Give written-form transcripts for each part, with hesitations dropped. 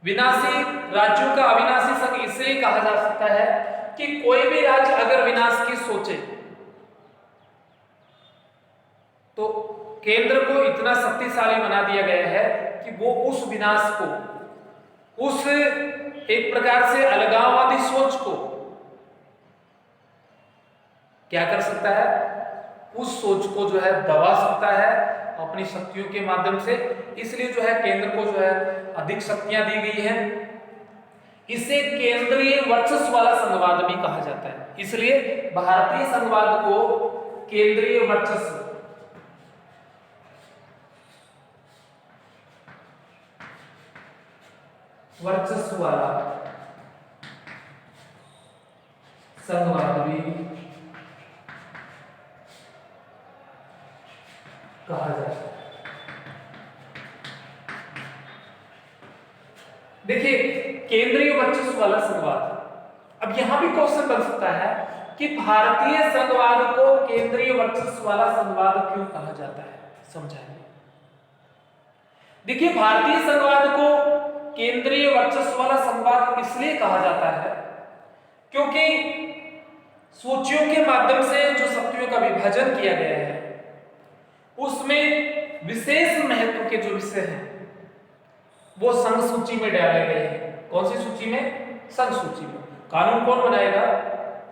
विनाशी राज्यों का अविनाशी संघ इसलिए कहा जा सकता है कि कोई भी राज्य अगर विनाश की सोचे तो केंद्र को इतना शक्तिशाली बना दिया गया है कि वो उस विनाश को, उस एक प्रकार से अलगाववादी सोच को क्या कर सकता है, उस सोच को जो है दबा सकता है अपनी शक्तियों के माध्यम से। इसलिए जो है केंद्र को जो है अधिक शक्तियां दी गई है। इसे केंद्रीय वर्चस्व वाला संघवाद भी कहा जाता है। इसलिए भारतीय संघवाद को केंद्रीय वर्चस्व वाला संघवाद भी कहा जाता है। देखिए केंद्रीय वर्चस्व वाला संघवाद, अब यहां भी क्वेश्चन बन सकता है कि भारतीय संघवाद को केंद्रीय वर्चस्व वाला संघवाद क्यों कहा जाता है, समझाइए। देखिए भारतीय संघवाद को केंद्रीय वर्चस्व वाला संघवाद इसलिए कहा जाता है क्योंकि सूचियों के माध्यम से जो शक्तियों का विभाजन किया गया है उसमें विशेष महत्व के जो विषय हैं वो संघ सूची में डाले गए हैं। कौन सी सूची में? संघ सूची में। कानून कौन बनाएगा?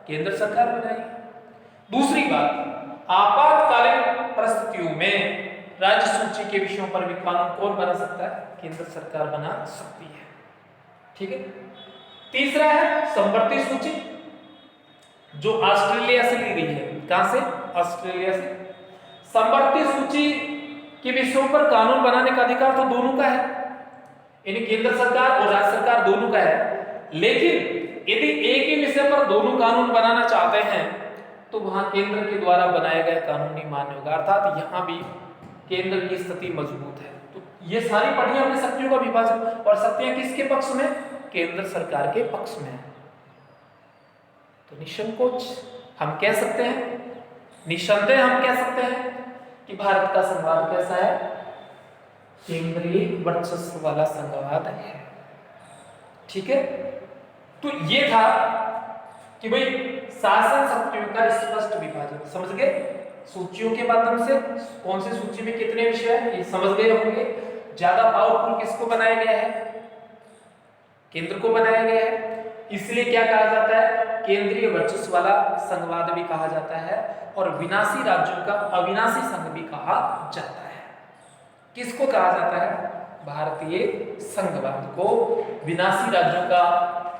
केंद्र सरकार बनाएगी। दूसरी बात, आपातकालीन परिस्थितियों में राज्य सूची के विषयों पर भी कानून कौन बना सकता है? केंद्र सरकार बना सकती है। ठीक है। तीसरा है संवर्ती सूची, जो ऑस्ट्रेलिया से ली गई है। कहां से? ऑस्ट्रेलिया से। संवर्ती सूची के विषयों पर कानून बनाने का अधिकार तो दोनों का है, यानी केंद्र सरकार और राज्य सरकार दोनों का है। लेकिन यदि एक ही विषय पर दोनों कानून बनाना चाहते हैं तो वहां केंद्र के द्वारा बनाए गए कानून ही मान्य होगा। अर्थात यहां भी केंद्र की स्थिति मजबूत है। तो ये सारी पढ़ी हमने शक्तियों का विभाजन, और शक्तियां किसके पक्ष में? केंद्र सरकार के पक्ष में। तो निसंकोच हम कह सकते हैं, निसंदेह हम कह सकते हैं कि भारत का संघवाद कैसा है? केंद्रीय वर्चस्व वाला संघवाद है। ठीक है। तो ये था कि भाई शासन शक्तियों का स्पष्ट विभाजन, समझ गए? सूचियों के माध्यम से कौन सी सूची में कितने विषय हैं ये समझ गए होंगे। ज्यादा पावरफुल किसको बनाया गया है? केंद्र को बनाया गया है। इसलिए क्या कहा जाता है? केंद्रीय वर्चस्व वाला संघवाद भी कहा जाता है, और विनाशी राज्यों का अविनाशी संघ भी कहा जाता है। किसको कहा जाता है? भारतीय संघवाद को विनाशी राज्यों का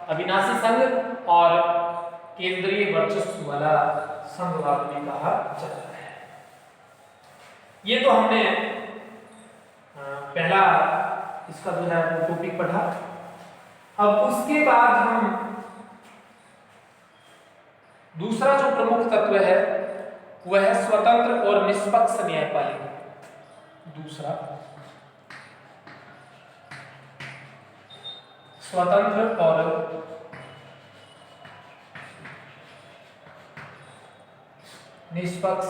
अविनाशी संघ और केंद्रीय वर्चस्व वाला संघवाद भी कहा जाता है। ये तो हमने पहला इसका जो है टॉपिक पढ़ा। अब उसके बाद हम दूसरा जो प्रमुख तत्व है वह है स्वतंत्र और निष्पक्ष न्यायपालिका। दूसरा स्वतंत्र और निष्पक्ष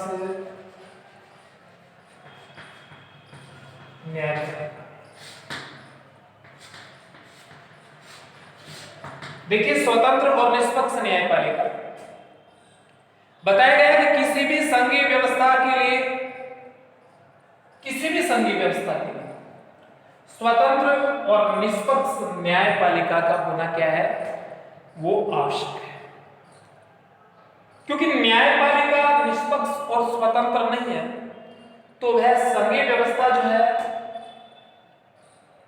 न्यायपालिका। देखिए स्वतंत्र और निष्पक्ष न्यायपालिका बताया गया कि किसी भी संघीय व्यवस्था के लिए, किसी भी संघीय व्यवस्था के लिए स्वतंत्र और निष्पक्ष न्यायपालिका का होना क्या है? वो आवश्यक है। क्योंकि न्यायपालिका निष्पक्ष और स्वतंत्र नहीं है तो वह संघीय व्यवस्था जो है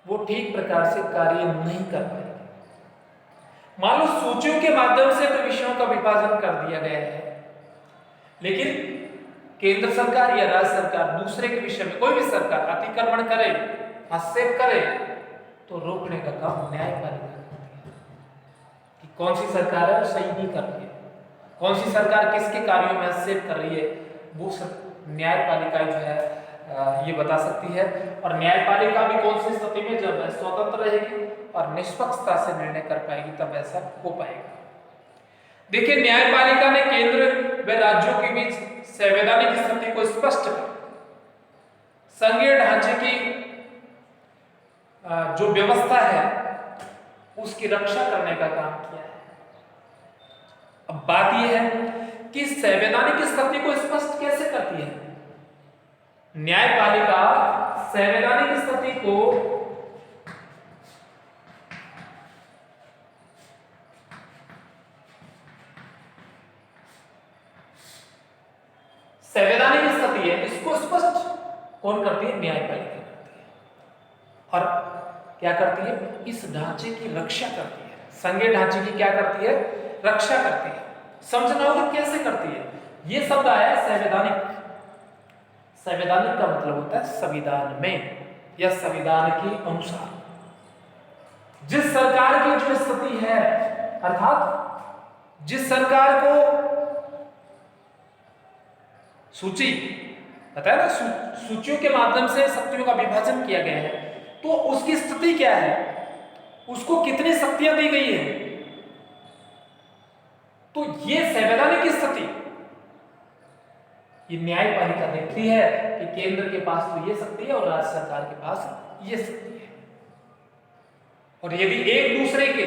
वो ठीक प्रकार से कार्य नहीं कर पाएगी। मान लो सूचियों के माध्यम से तो विषयों का विभाजन कर दिया गया है, लेकिन केंद्र सरकार या राज्य सरकार दूसरे के विषय में, कोई भी सरकार अतिक्रमण करे, हस्तक्षेप करे तो रोकने का काम न्यायपालिका करती है कि कौन सी सरकार है वो सही नहीं कर रही है, कौन सी सरकार किसके कार्यों में हस्तक्षेप कर रही है, वो सब न्यायपालिका जो है ये बता सकती है। और न्यायपालिका भी कौन सी स्थिति में, जब वह स्वतंत्र रहेगी और निष्पक्षता से निर्णय कर पाएगी तब ऐसा हो पाएगा। देखिए न्यायपालिका ने केंद्र व राज्यों के बीच संवैधानिक स्थिति को स्पष्ट कर संघीय ढांचे की जो व्यवस्था है उसकी रक्षा करने का काम किया है। अब बात यह है कि संवैधानिक स्थिति को स्पष्ट कैसे करती है? न्यायपालिका संवैधानिक स्थिति को संवैधानिक स्थिति है, इसको स्पष्ट कौन करती है? न्यायपालिका करती है। और क्या करती है? इस ढांचे की रक्षा करती है। संघीय ढांचे की क्या करती है? रक्षा करती है। समझना होगा कैसे करती है। यह शब्द आया संवैधानिक। संवैधानिक का मतलब होता है संविधान में या संविधान के अनुसार। जिस सरकार की जो स्थिति है, अर्थात जिस सरकार को सूची पता है ना, सूचियों के माध्यम से शक्तियों का विभाजन किया गया है, तो उसकी स्थिति क्या है, उसको कितनी शक्तियां दी गई है। तो ये संवैधानिक स्थिति ये न्यायपालिका देखती है कि केंद्र के पास तो ये शक्ति है और राज्य सरकार के पास ये शक्ति है, और यदि एक दूसरे के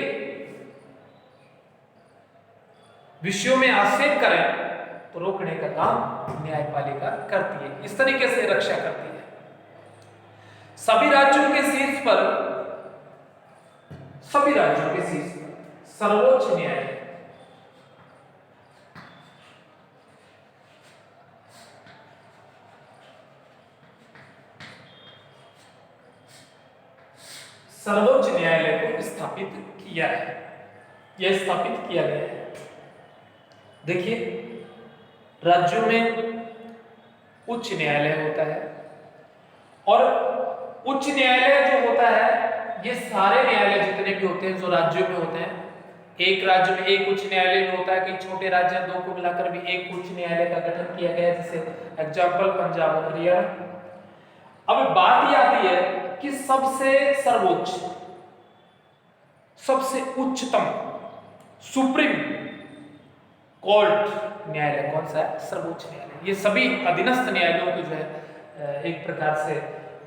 विषयों में आक्षेप करें तो रोकने का काम न्यायपालिका करती है। इस तरीके से रक्षा करती है। सभी राज्यों के शीर्ष पर सर्वोच्च न्यायालय सर्वोच्च न्यायालय को स्थापित किया है। यह स्थापित किया गया है। देखिए, राज्यों में उच्च न्यायालय होता है, और उच्च न्यायालय जो होता है, ये सारे न्यायालय जितने भी होते हैं जो राज्यों में होते हैं, एक राज्य में एक उच्च न्यायालय में होता है, कई छोटे राज्य दो को मिलाकर भी एक उच्च न्यायालय का गठन किया गया है, जैसे एग्जाम्पल पंजाब और हरियाणा। अब बात यह आती है कि सबसे सर्वोच्च, सबसे उच्चतम सुप्रीम कोर्ट न्यायालय कौन सा है? सर्वोच्च न्यायालय। ये सभी अधीनस्थ न्यायालयों के जो है एक प्रकार से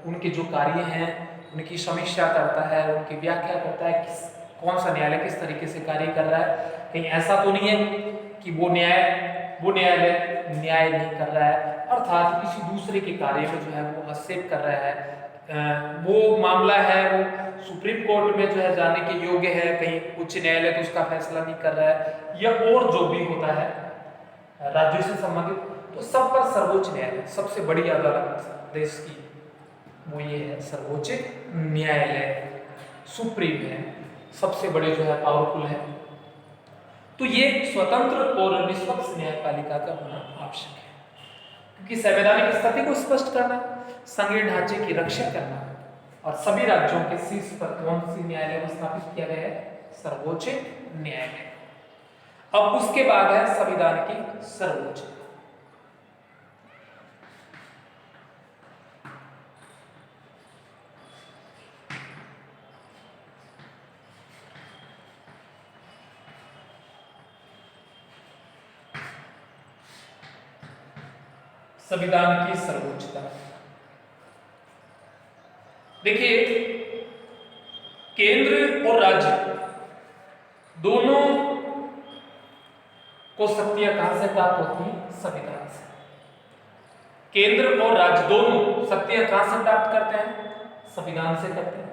उनके जो कार्य हैं उनकी समीक्षा करता है, उनकी व्याख्या करता है, कौन सा न्यायालय किस तरीके से कार्य कर रहा है। कहीं ऐसा तो नहीं है कि वो न्यायालय न्याय नहीं कर रहा है, अर्थात किसी दूसरे के कार्य में जो है वो हस्तक्षेप कर रहा है, वो मामला है वो सुप्रीम कोर्ट में जो है जाने के योग्य है, कहीं उच्च न्यायालय तो उसका फैसला नहीं कर रहा है, या और जो भी होता है राज्यों से संबंधित, तो सब पर सर्वोच्च न्यायालय, सबसे बड़ी अदालत देश की, वो ये है सर्वोच्च न्यायालय, सुप्रीम है, सबसे बड़े जो है पावरफुल है। तो ये स्वतंत्र और निष्पक्ष न्यायपालिका का होना आवश्यक है, क्योंकि संवैधानिक स्थिति को स्पष्ट करना, संघीय ढांचे की रक्षा करना, और सभी राज्यों के शीर्ष पर कौन सी न्यायालय को स्थापित किया गया है? सर्वोच्च न्यायालय। अब उसके बाद है संविधान की सर्वोच्च। संविधान की सर्वोच्चता देखिए, केंद्र और राज्य दोनों को शक्तियां कहां से प्राप्त होती हैं? संविधान से। केंद्र और राज्य दोनों शक्तियां कहां से प्राप्त करते हैं? संविधान से करते हैं।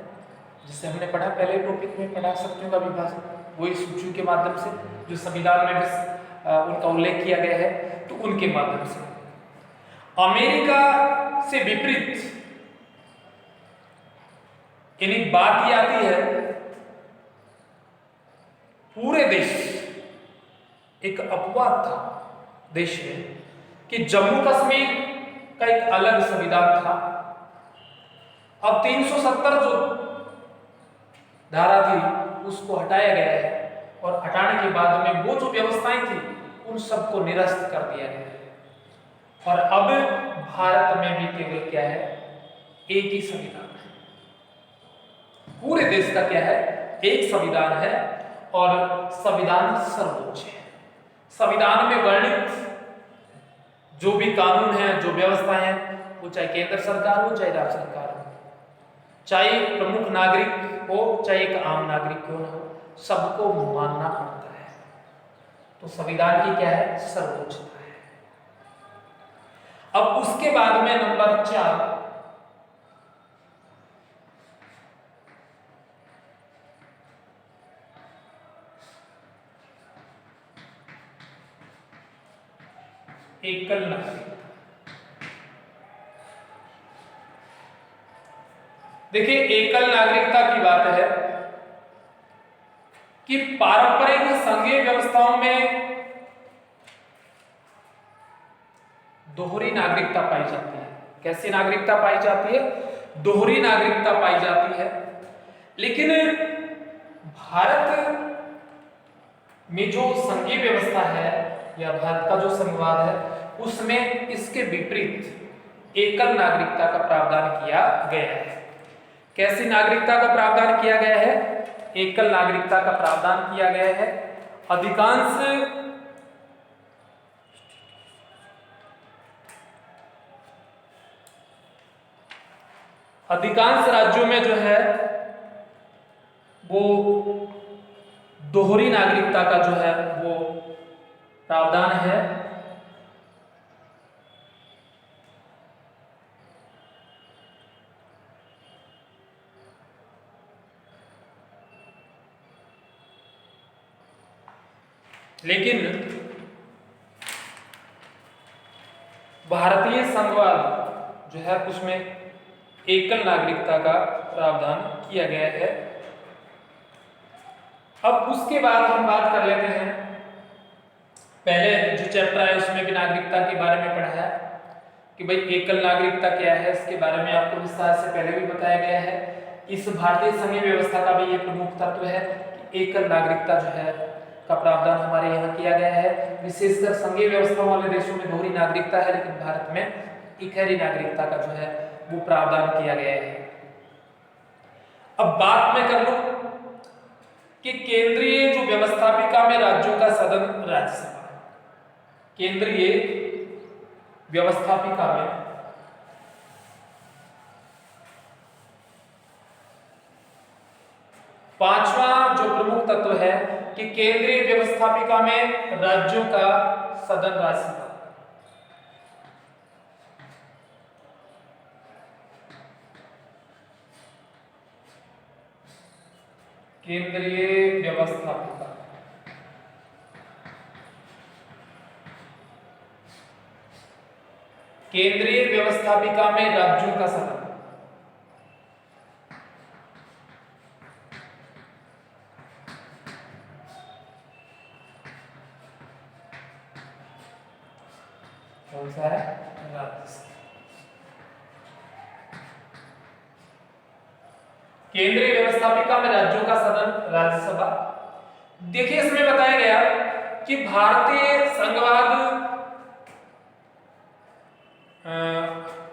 जिसे हमने पढ़ा पहले टॉपिक में पढ़ा, शक्तियों का विभाजन, वही सूचियों के माध्यम से जो संविधान में उनका उल्लेख किया गया है, तो उनके माध्यम से। अमेरिका से विपरीत, यानी बात यह आती है पूरे देश, एक अपवाद था देश में कि जम्मू कश्मीर का एक अलग संविधान था। अब 370 जो धारा थी उसको हटाया गया है, और हटाने के बाद में वो जो व्यवस्थाएं थी उन सबको निरस्त कर दिया गया है, और अब भारत में भी केवल क्या है? एक ही संविधान है। पूरे देश का क्या है? एक संविधान है, और संविधान सर्वोच्च है। संविधान में वर्णित जो भी कानून है, जो व्यवस्था है, वो चाहे केंद्र सरकार हो चाहे राज्य सरकार हो, चाहे प्रमुख नागरिक हो चाहे एक आम नागरिक क्यों ना हो, सबको मानना पड़ता है। तो संविधान की क्या है, सर्वोच्चता है। अब उसके बाद में नंबर 4, एकल नागरिकता। देखिए एकल नागरिकता की बात है कि पारंपरिक संघीय व्यवस्थाओं में दोहरी नागरिकता पाई जाती है। कैसी नागरिकता पाई जाती है, दोहरी नागरिकता पाई जाती है। लेकिन भारत में जो संघीय व्यवस्था है या भारत का जो संविधान है उसमें इसके विपरीत एकल नागरिकता का प्रावधान किया गया है। कैसी नागरिकता का प्रावधान किया गया है, एकल नागरिकता का प्रावधान किया गया है। अधिकांश राज्यों में जो है वो दोहरी नागरिकता का जो है वो प्रावधान है। लेकिन भारतीय संघवाद जो है उसमें एकल नागरिकता का प्रावधान किया गया है। अब उसके बाद हम बात कर लेते हैं, पहले जो चैप्टर है उसमें भी नागरिकता के बारे में पढ़ा है कि भाई एकल नागरिकता क्या है, इसके बारे में आपको विस्तार से पहले भी बताया गया है। इस भारतीय संघीय व्यवस्था का भी ये प्रमुख तत्व है कि एकल नागरिकता जो है का प्रावधान हमारे यहाँ किया गया है। विशेषकर संघीय व्यवस्था वाले देशों में दोहरी नागरिकता है, लेकिन भारत में इकहरी नागरिकता का जो है वो प्रावधान किया गया है। अब बात मैं कर लूं कि केंद्रीय जो व्यवस्थापिका में राज्यों का सदन राज्यसभा, केंद्रीय व्यवस्थापिका में पांचवा जो प्रमुख तत्व है कि केंद्रीय व्यवस्थापिका में राज्यों का सदन राज्यसभा। केंद्रीय व्यवस्थापिका केंद्रीय व्यवस्थापिका में राज्यों का सदन। कौन सा है, राज्यसभा। केंद्रीय व्यवस्थापिका में राज्यों का सदन राज्यसभा। देखिए इसमें बताया गया कि भारतीय संघवाद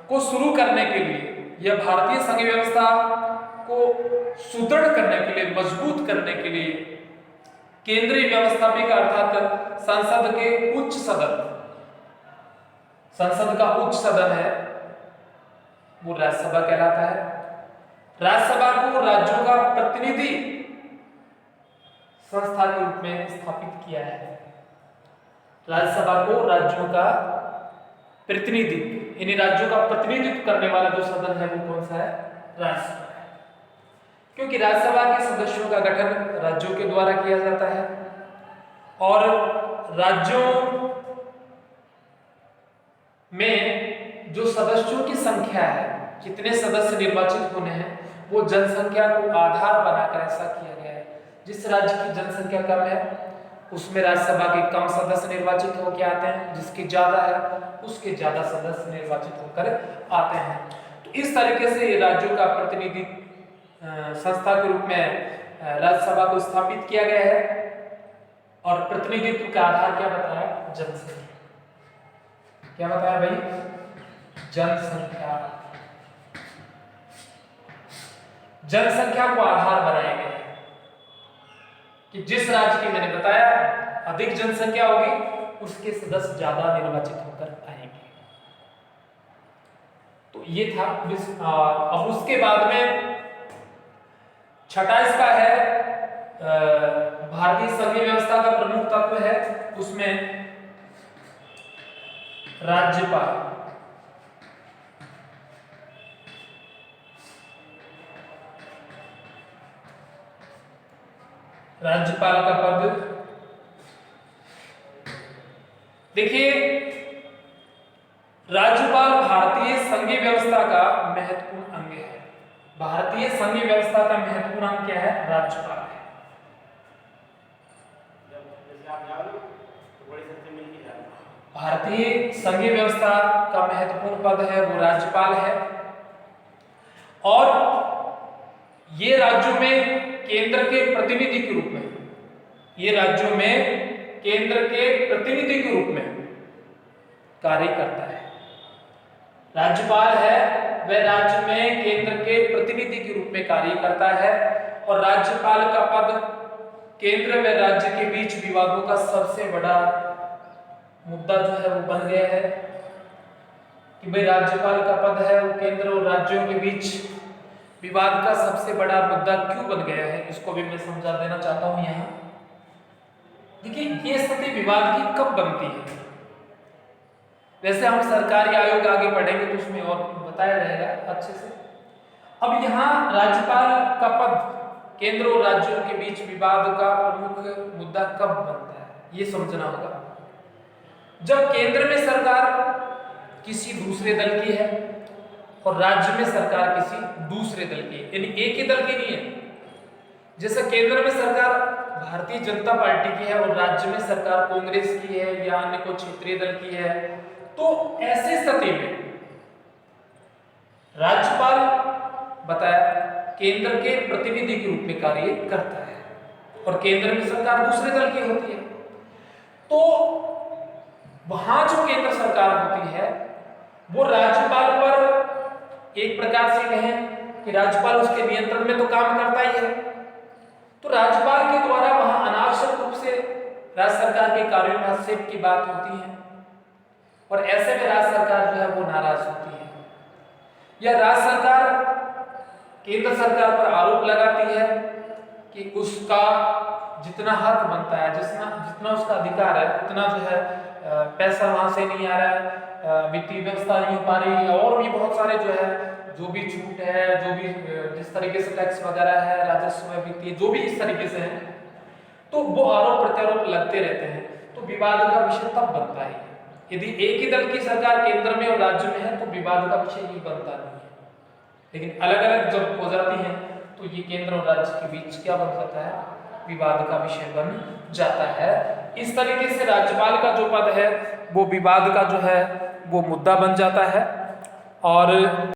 को शुरू करने के लिए या भारतीय संघीय व्यवस्था को सुदृढ़ करने के लिए, मजबूत करने के लिए केंद्रीय व्यवस्थापिका अर्थात संसद के उच्च सदन, संसद का उच्च सदन है वो राज्यसभा कहलाता है। राज्यसभा को राज्यों का प्रतिनिधि संस्था के रूप में स्थापित किया है। राज्यसभा को राज्यों का प्रतिनिधि, यानी राज्यों का प्रतिनिधित्व करने वाला जो सदन है वो कौन सा है, राज्यसभा है। क्योंकि राज्यसभा के सदस्यों का गठन राज्यों के द्वारा किया जाता है और राज्यों में जो सदस्यों की संख्या है, कितने सदस्य निर्वाचित होने हैं, वो जनसंख्या को आधार बनाकर ऐसा किया गया है। जिस राज्य की जनसंख्या कम है उसमें राज्यसभा के कम सदस्य निर्वाचित होकर आते हैं, जिसकी ज्यादा है उसके ज्यादा सदस्य निर्वाचित होकर आते हैं। तो इस तरीके से राज्यों का प्रतिनिधि संस्था के रूप में राज्यसभा को स्थापित किया गया है। और प्रतिनिधित्व का आधार क्या बताया, जनसंख्या। क्या बताया भाई, जनसंख्या। जनसंख्या को आधार बनाया गया है कि जिस राज्य की मैंने बताया अधिक जनसंख्या होगी उसके सदस्य ज्यादा निर्वाचित होकर आएंगे। तो ये था। अब उसके बाद में छठा इसका है भारतीय संघीय व्यवस्था का प्रमुख तत्व है, उसमें राज्यपाल। राज्यपाल का पद, देखिए राज्यपाल भारतीय संघीय व्यवस्था का महत्वपूर्ण अंग है। भारतीय संघीय व्यवस्था का महत्वपूर्ण अंग क्या है? राज्यपाल है। भारतीय संघीय व्यवस्था का महत्वपूर्ण पद है वो राज्यपाल है, और ये राज्यों में केंद्र के प्रतिनिधि के रूप में, ये राज्यों में केंद्र के प्रतिनिधि के रूप में कार्य करता है। राज्यपाल है वह राज्य में केंद्र के प्रतिनिधि के रूप में कार्य करता है, और राज्यपाल का पद केंद्र व राज्य के बीच विवादों का सबसे बड़ा मुद्दा जो है वो बन गया है कि भाई राज्यपाल का पद है वो केंद्र और राज्यों के बीच विवाद का सबसे बड़ा मुद्दा क्यों बन गया है, इसको भी मैं समझा देना चाहता हूं। यहाँ देखिए ये स्थिति विवाद की कब बनती है, वैसे हम सरकारी आयोग आगे पढ़ेंगे तो उसमें और बताया जाएगा अच्छे से। अब यहाँ राज्यपाल का पद केंद्र और राज्यों के बीच विवाद का प्रमुख मुद्दा कब बनता है, ये समझना होगा। जब केंद्र में सरकार किसी दूसरे दल की है और राज्य में सरकार किसी दूसरे दल की है, यानी एक ही दल की नहीं है। जैसे केंद्र में सरकार भारतीय जनता पार्टी की है और राज्य में सरकार कांग्रेस की है या अन्य कोई क्षेत्रीय दल की है, तो ऐसी स्थिति में राज्यपाल बताया केंद्र के प्रतिनिधि के रूप में कार्य करता है, और केंद्र में सरकार दूसरे दल की होती है। तो वहां जो केंद्र सरकार होती है वो राज्यपाल पर एक प्रकार से कहें कि राज्यपाल उसके नियंत्रण में तो काम करता ही है, तो राज्यपाल के द्वारा वहां अनावश्यक रूप से राज्य सरकार के कार्यों में हस्तक्षेप की बात होती है, और ऐसे में राज्य सरकार जो है वो नाराज होती है, या राज्य सरकार केंद्र सरकार पर आरोप लगाती है कि उसका जितना हक बनता है, जितना उसका अधिकार है, उतना जो है पैसा वहां से नहीं आ रहा है, वित्तीय व्यवस्था नहीं हो पा रही है, और भी बहुत सारे जो है जो भी छूट है, जो भी जिस तरीके से टैक्स वगैरह है, राजस्व है, वित्तीय जो भी इस तरीके से है, तो वो आरोप प्रत्यारोप लगते रहते हैं। तो विवाद का विषय तब बनता है यदि एक ही दल की सरकार केंद्र में और राज्य में है, तो विवाद का विषय ही बनता नहीं है। लेकिन अलग अलग जब हो जाती हैं तो ये केंद्र और राज्य के बीच क्या बन जाता है? विवाद का विषय बन जाता है। इस तरीके से राज्यपाल का जो पद है वो विवाद का जो है वो मुद्दा बन जाता है। और